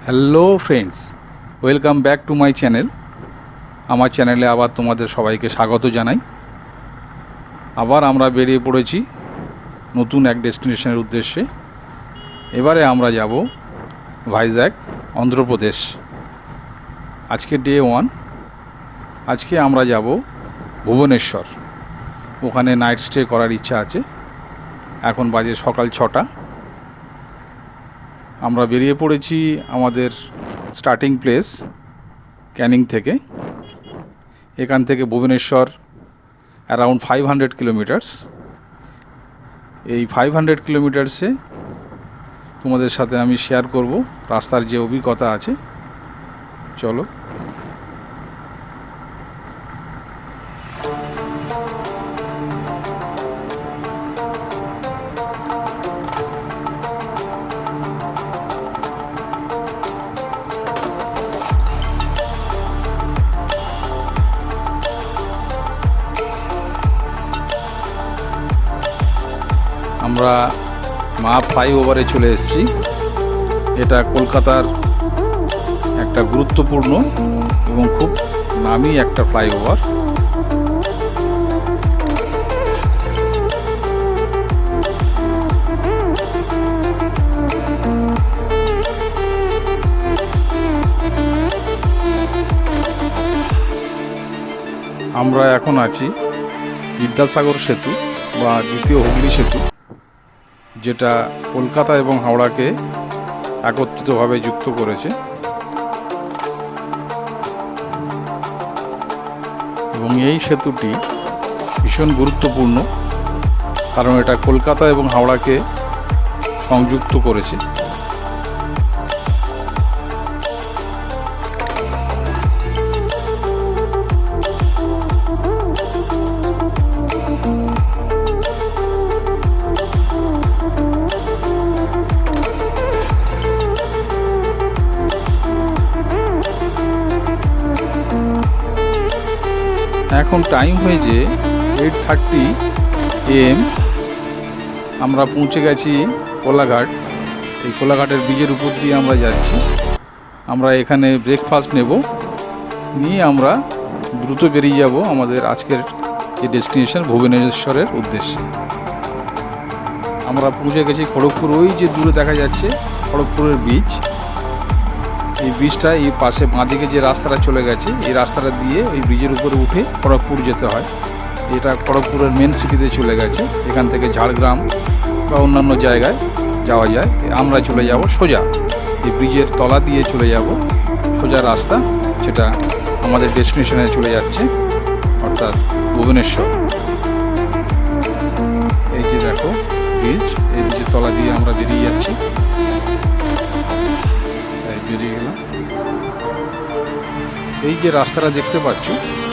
Hello friends, welcome back to my channel. আমার চ্যানেলে আবার তোমাদের সবাইকে স্বাগত জানাই। আবার আমরা বেরিয়ে পড়েছি নতুন এক ডেস্টিনেশনের উদ্দেশ্যে। এবারে আমরা যাব ভাইজ্যাগ, অন্ধ্রপ্রদেশ। আজকে ডে 1। আজকে আমরা যাব ভুবনেশ্বর। ওখানে নাইট স্টে করার ইচ্ছা আছে। এখন বাজে সকাল 6টা। আমরা বেরিয়ে পড়েছি আমাদের স্টার্টিং প্লেস ক্যানিং থেকে। এখান থেকে ভুবনেশ্বর অ্যারাউন্ড 500 কিলোমিটার্স। এই 500 কিলোমিটার্সে তোমাদের সাথে আমি শেয়ার করব রাস্তার যে অভিজ্ঞতা আছে। চলো। আমরা মা ফ্লাইওভারে চলে এসেছি। এটা কলকাতার একটা গুরুত্বপূর্ণ এবং খুব নামি একটা ফ্লাইওভার। আমরা এখন আছি বিদ্যাসাগর সেতু বা দ্বিতীয় হুগলি সেতু, যেটা কলকাতা এবং হাওড়াকে একত্রিতভাবে যুক্ত করেছে। এবং এই সেতুটি ভীষণ গুরুত্বপূর্ণ, কারণ এটা কলকাতা এবং হাওড়াকে সংযুক্ত করেছে। এখন টাইম হয়েছে 8:30 AM। আমরা পৌঁছে গেছি কোলাঘাট। এই কোলাঘাটের ব্রিজের উপর দিয়ে আমরা যাচ্ছি। আমরা এখানে ব্রেকফাস্ট নেব, নিয়ে আমরা দ্রুত বেরিয়ে যাব আমাদের আজকের যে ডেস্টিনেশন ভুবনেশ্বরের উদ্দেশ্যে। আমরা পৌঁছে গেছি খড়গপুর। ওই যে দূরে দেখা যাচ্ছে খড়গপুরের ব্রিজ। এই ব্রিজটা এই পাশে বাঁদিকে যে রাস্তাটা চলে গেছে, এই রাস্তাটা দিয়ে ওই ব্রিজের উপরে উঠে খড়গপুর যেতে হয়। এটা খড়গপুরের মেন সিটিতে চলে গেছে। এখান থেকে ঝাড়গ্রাম বা অন্যান্য জায়গায় যাওয়া যায়। আমরা চলে যাব সোজা এই ব্রিজের তলা দিয়ে চলে যাব সোজা রাস্তা, যেটা আমাদের ডেস্টিনেশনে চলে যাচ্ছে, অর্থাৎ ভুবনেশ্বর। এই যে দেখো ব্রিজ, এই ব্রিজের তলা দিয়ে আমরা বেরিয়ে যাচ্ছি। বেরিয়ে গেলাম। এই যে রাস্তাটা দেখতে পাচ্ছ,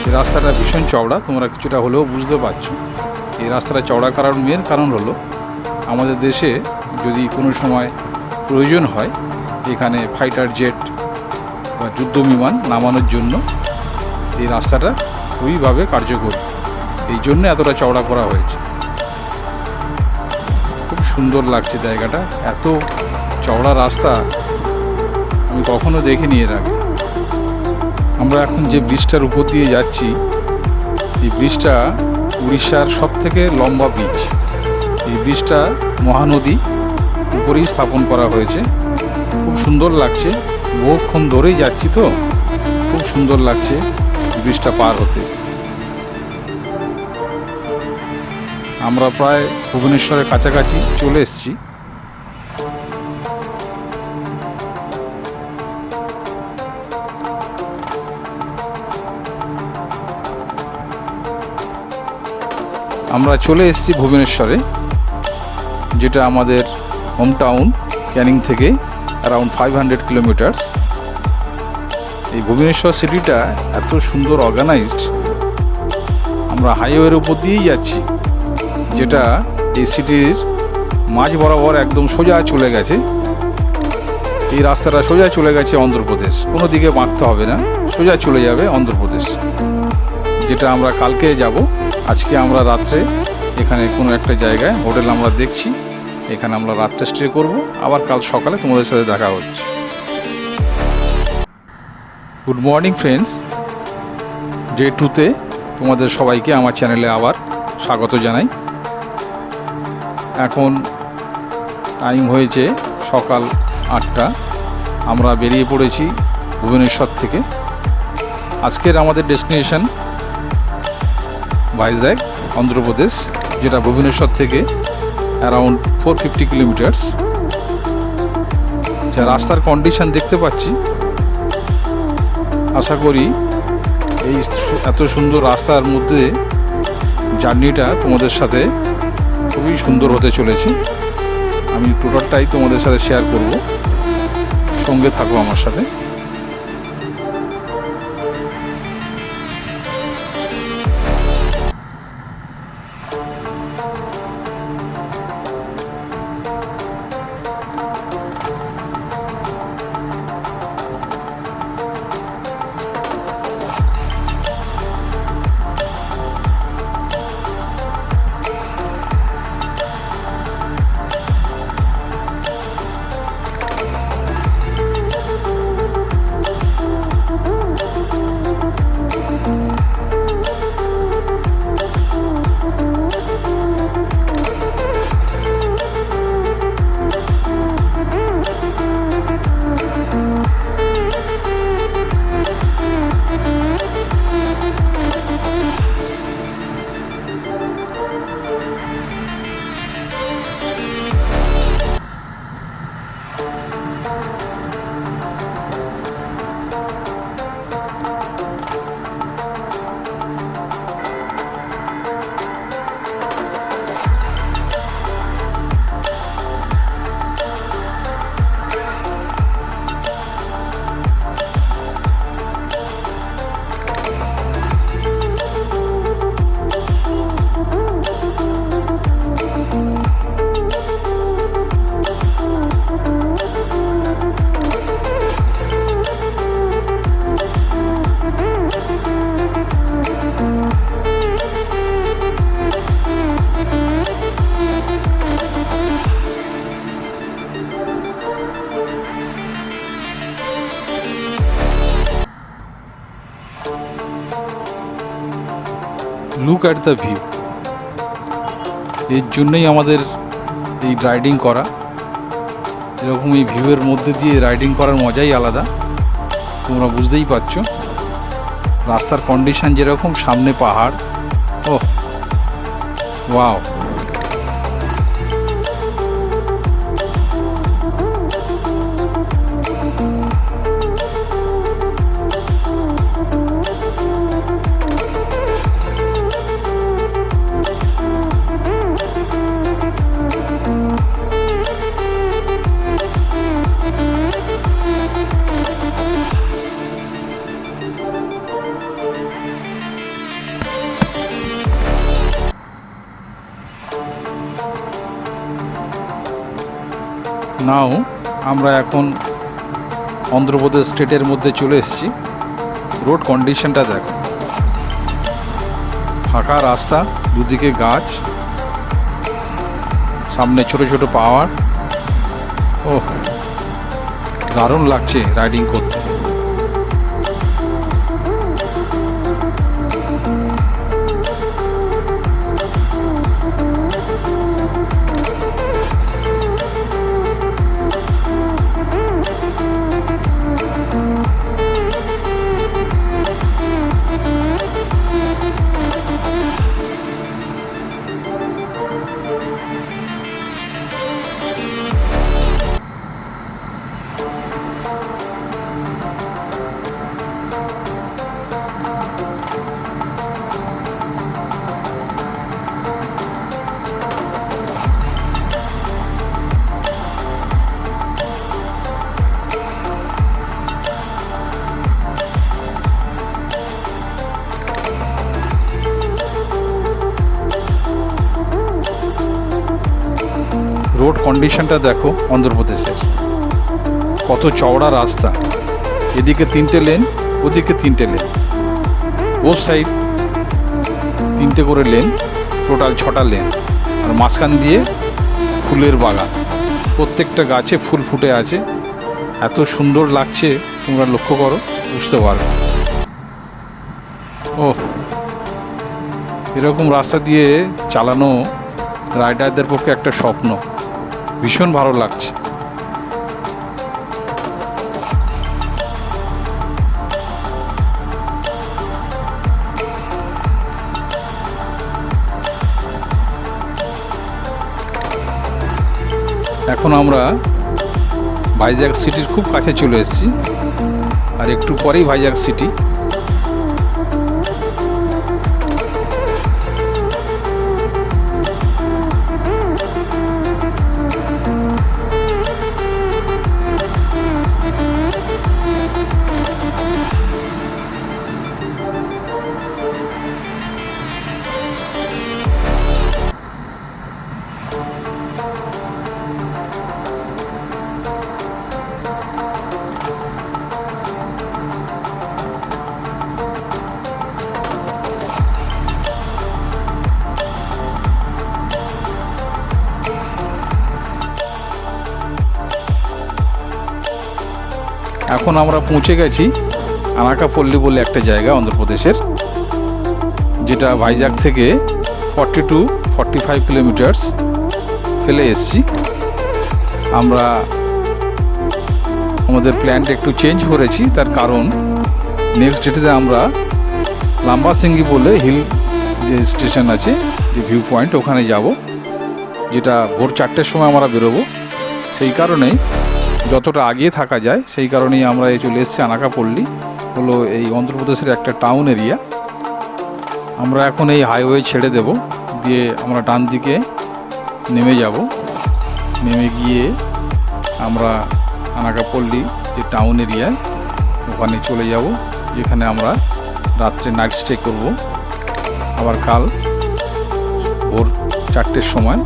এই রাস্তাটা ভীষণ চওড়া। তোমরা কিছুটা হলেও বুঝতে পারছো। এই রাস্তাটা চওড়া করার মেন কারণ হলো, আমাদের দেশে যদি কোনো সময় প্রয়োজন হয় এখানে ফাইটার জেট বা যুদ্ধ বিমান নামানোর জন্য এই রাস্তাটা খুবইভাবে কার্যকরী। এই জন্য এতটা চওড়া করা হয়েছে। খুব সুন্দর লাগছে জায়গাটা। এত চওড়া রাস্তা আমি কখনো দেখিনি এর আগে। আমরা এখন যে ব্রিজটার উপর দিয়ে যাচ্ছি, এই ব্রিজটা উড়িষ্যার সবথেকে লম্বা ব্রিজ। এই ব্রিজটা মহানদী উপরেই স্থাপন করা হয়েছে। খুব সুন্দর লাগছে। বহুক্ষণ ধরেই যাচ্ছি তো, খুব সুন্দর লাগছে ব্রিজটা পার হতে। আমরা প্রায় ভুবনেশ্বরের কাছাকাছি চলে এসেছি। আমরা চলে এসেছি ভুবনেশ্বরে, যেটা আমাদের হোম টাউন ক্যানিং থেকে অ্যারাউন্ড 500 কিলোমিটার্স। এই ভুবনেশ্বর সিটিটা এত সুন্দর অর্গানাইজড। আমরা হাইওয়ের উপর দিয়েই যাচ্ছি, যেটা এই সিটির মাঝ বরাবর একদম সোজা চলে গেছে। এই রাস্তাটা সোজা চলে গেছে অন্ধ্রপ্রদেশ। কোনো দিকে বাঁকতে হবে না, সোজা চলে যাবে অন্ধ্রপ্রদেশ, যেটা আমরা কালকে যাব। আজকে আমরা রাত্রে এখানে কোনো একটা জায়গায় হোটেল আমরা দেখছি, এখানে আমরা রাতটা স্টে করব, আবার কাল সকালে তোমাদের সাথে দেখা হচ্ছে। গুড মর্নিং ফ্রেন্ডস, ডে 2তে তোমাদের সবাইকে আমার চ্যানেলে আবার স্বাগত জানাই। এখন টাইম হয়েছে সকাল 8টা। আমরা বেরিয়ে পড়েছি ভুবনেশ্বর থেকে। আজকের আমাদের ডেস্টিনেশন ভাইজ্যাগ, অন্ধ্রপ্রদেশ, যেটা ভুবনেশ্বর থেকে অ্যারাউন্ড 450 কিলোমিটার্স। যা রাস্তার কন্ডিশন দেখতে পাচ্ছি, আশা করি এই এত সুন্দর রাস্তার মধ্যে জার্নিটা তোমাদের সাথে খুবই সুন্দর হতে চলেছে। আমি টোটালটাই তোমাদের সাথে শেয়ার করব, সঙ্গে থাকো আমার সাথে। Look at the view. এর জন্যই আমাদের এই রাইডিং করা। এরকম এই ভিউয়ের মধ্যে দিয়ে রাইডিং করার মজাই আলাদা, তোমরা বুঝতেই পারছো। রাস্তার কন্ডিশন যেরকম, সামনে পাহাড়। ও ওয়াও! নাও আমরা এখন অন্ধ্রপ্রদেশ স্টেটের মধ্যে চলে এসেছি। রোড কন্ডিশনটা দেখো, ফাঁকা রাস্তা, দুদিকে গাছ, সামনে ছোট ছোট পাহাড়। ওহ, দারুণ লাগছে রাইডিং করতে। রোড কন্ডিশনটা দেখো অন্ধ্রপ্রদেশের, কত চওড়া রাস্তা। এদিকে 3টে লেন, ওদিকে 3টে লেন, বোথ সাইড 3টে করে লেন, টোটাল 6টা লেন। আর মাঝখান দিয়ে ফুলের বাগান, প্রত্যেকটা গাছে ফুল ফুটে আছে। এত সুন্দর লাগছে, তোমরা লক্ষ্য করো। বুঝতে পারবে। ও, এরকম রাস্তা দিয়ে চালানো রাইডারদের পক্ষে একটা স্বপ্ন। ভীষণ ভালো লাগছে। এখন আমরা ভাইজ্যাগ সিটির খুব কাছে চলে এসেছি, আর একটু পরেই ভাইজ্যাগ সিটি। এখন আমরা পৌঁছে গেছি আনাকাপল্লী বলে একটা জায়গা অন্ধ্রপ্রদেশের, যেটা ভাইজ্যাগ থেকে 40 to 45 কিলোমিটার্স ফেলে এসেছি। আমরা আমাদের প্ল্যানটা একটু চেঞ্জ করেছি, তার কারণ নেক্সট ডেটেতে আমরা লাম্বাসিঙ্গি বলে হিল যে স্টেশন আছে, যে ভিউ পয়েন্ট, ওখানে যাব, যেটা ভোর 4টের সময় আমরা বেরোবো। সেই কারণেই যতটা আগে থাকা যায় সেই কারণেই আমরা চলে এসেছি। আনাকাপল্লী হলো এই অন্ধ্রপ্রদেশের একটা টাউন এরিয়া। আমরা এখন এই হাইওয়ে ছেড়ে দেব, দিয়ে আমরা ডান দিকে নেমে যাব। নেমে গিয়ে আমরা আনাকাপল্লী যে টাউন এরিয়ায় ওখানে চলে যাব, যেখানে আমরা রাত্রে নাইট স্টে করব। আবার কাল ভোর 4টের সময়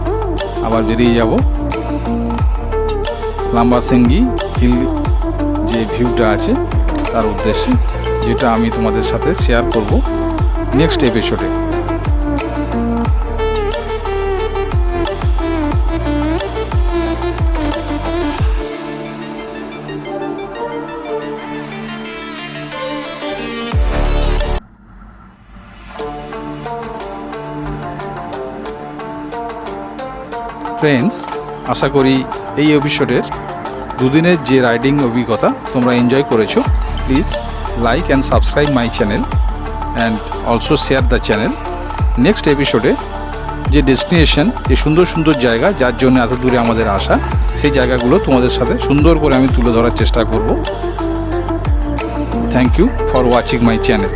আবার বেরিয়ে যাব লাম্বাসিঙ্গি হিল যে ভিউটা আছে তার উদ্দেশ্যে, যেটা আমি তোমাদের সাথে শেয়ার করব নেক্সট এপিসোডে। ফ্রেন্ডস, আশা করি এই এপিসোডের দুদিনের যে রাইডিং অভিজ্ঞতা তোমরা এনজয় করেছো। Please like and subscribe my channel and also share the channel. Next এপিসোডে যে ডেস্টিনেশন, যে সুন্দর সুন্দর জায়গা যার জন্য এত দূরে আমাদের আসা, সেই জায়গাগুলো তোমাদের সাথে সুন্দর করে আমি তুলে ধরার চেষ্টা করব। Thank you for watching my channel.